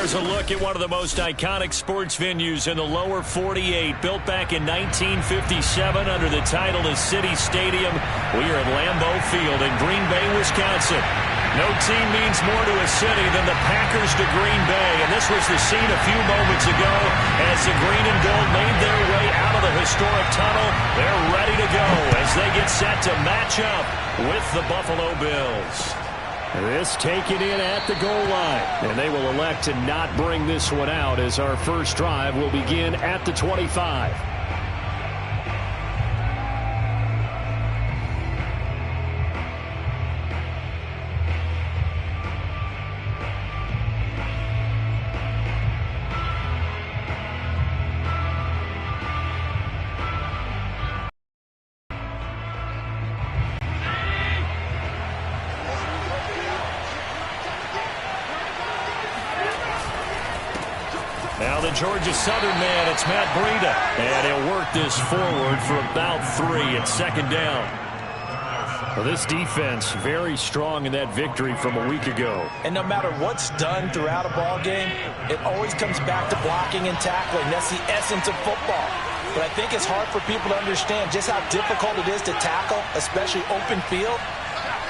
Here's a look at one of the most iconic sports venues in the lower 48, built back in 1957 under the title of City Stadium. We are at Lambeau Field in Green Bay, Wisconsin. No team means more to a city than the Packers to Green Bay, and this was the scene a few moments ago as the green and gold made their way out of the historic tunnel. They're ready to go as they get set to match up with the Buffalo Bills. This taken in at the goal line, and they will elect to not bring this one out as our first drive will begin at the 25. Now the Georgia Southern man, it's Matt Breida. And he'll work this forward for about 3 at second down. Well, this defense very strong in that victory from a week ago. And no matter what's done throughout a ball game, it always comes back to blocking and tackling. That's the essence of football. But I think it's hard for people to understand just how difficult it is to tackle, especially open field.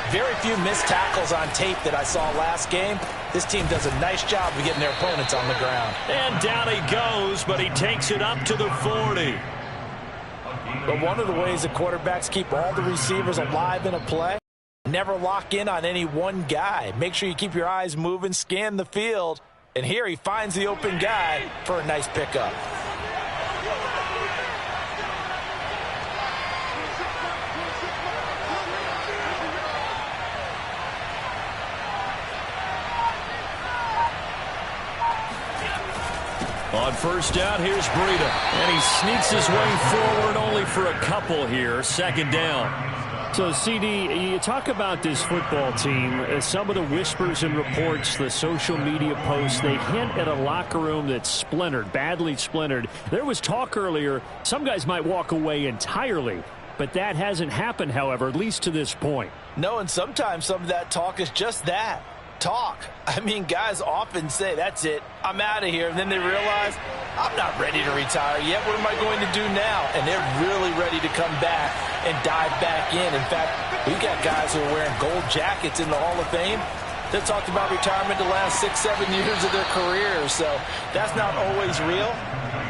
Very few missed tackles on tape that I saw last game. This team does a nice job of getting their opponents on the ground. And down he goes, but he takes it up to the 40. But one of the ways that quarterbacks keep all the receivers alive in a play, never lock in on any one guy. Make sure you keep your eyes moving, scan the field. And here he finds the open guy for a nice pickup. On first down, here's Breida. And he sneaks his way forward only for a couple here. Second down. So, CD, you talk about this football team. Some of the whispers and reports, the social media posts, they hint at a locker room that's splintered, badly splintered. There was talk earlier, some guys might walk away entirely. But that hasn't happened, however, at least to this point. No, and sometimes some of that talk is just that. Talk. I mean, guys often say, that's it, I'm out of here. And then they realize, I'm not ready to retire yet. What am I going to do now? And they're really ready to come back and dive back in. In fact, we've got guys who are wearing gold jackets in the Hall of Fame that talked about retirement the last 6-7 years of their careers. So that's not always real.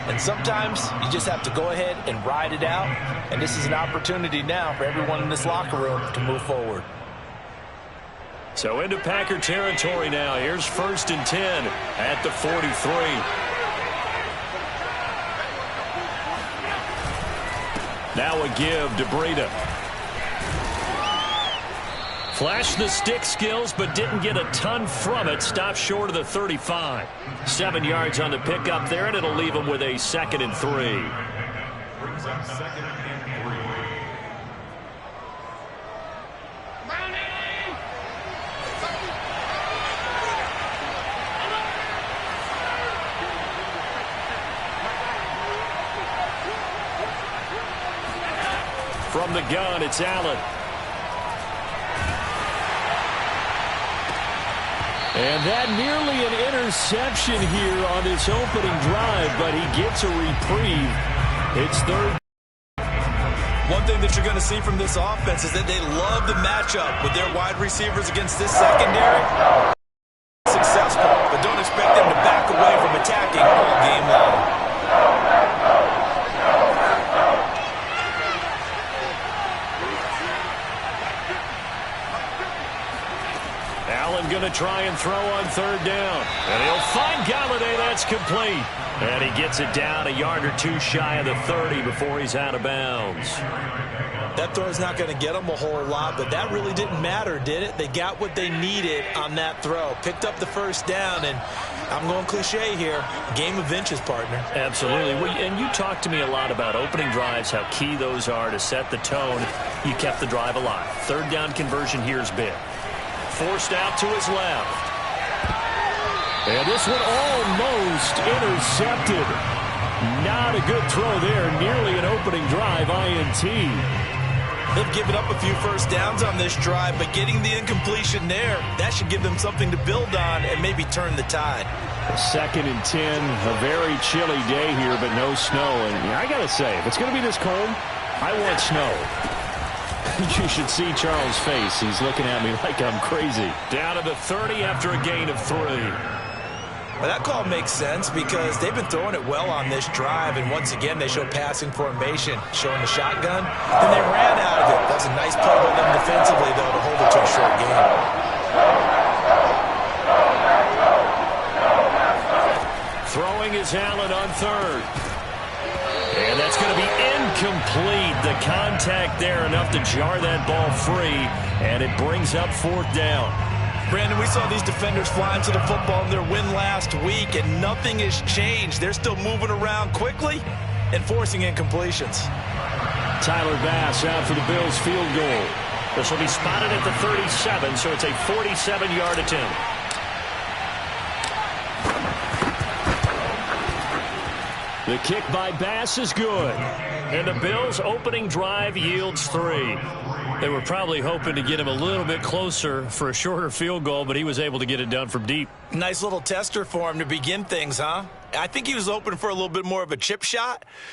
And sometimes you just have to go ahead and ride it out. And this is an opportunity now for everyone in this locker room to move forward. So into Packer territory now. Here's first and 10 at the 43. Now a give to Breida. Flashed the stick skills, but didn't get a ton from it. Stopped short of the 35. 7 yards on the pickup there, and it'll leave him with a second and 3. Brings up second and 3. From the gun, it's Allen. And that nearly an interception here on this opening drive, but he gets a reprieve. It's third. One thing that you're going to see from this offense is that they love the matchup with their wide receivers against this secondary. Successful, but don't expect them to back away from attacking all game long. Going to try and throw on third down. And he'll find Galladay. That's complete. And he gets it down a yard or two shy of the 30 before he's out of bounds. That throw is not going to get them a whole lot, but that really didn't matter, did it? They got what they needed on that throw. Picked up the first down, and I'm going cliche here. Game of inches, partner. Absolutely. And you talked to me a lot about opening drives, how key those are to set the tone. You kept the drive alive. Third down conversion here is big. Forced out to his left. And this one almost intercepted. Not a good throw there. Nearly an opening drive INT. They've given up a few first downs on this drive, but getting the incompletion there, that should give them something to build on and maybe turn the tide. 2nd and 10, a very chilly day here, but no snow. And I got to say, if it's going to be this cold, I want snow. You should see Charles' face. He's looking at me like I'm crazy. Down to the 30 after a gain of 3. Well, that call makes sense because they've been throwing it well on this drive, and once again they show passing formation, showing the shotgun, and they ran out of it. That's a nice play by them defensively, though, to hold it to a short game. Throwing is Allen on 3rd. And that's going to be incomplete. The contact there enough to jar that ball free, and it brings up 4th down. Brandon, we saw these defenders flying to the football in their win last week, and nothing has changed. They're still moving around quickly and forcing incompletions. Tyler Bass out for the Bills field goal. This will be spotted at the 37, so it's a 47-yard attempt. The kick by Bass is good. And the Bills' opening drive yields 3. They were probably hoping to get him a little bit closer for a shorter field goal, but he was able to get it done from deep. Nice little tester for him to begin things, huh? I think he was hoping for a little bit more of a chip shot.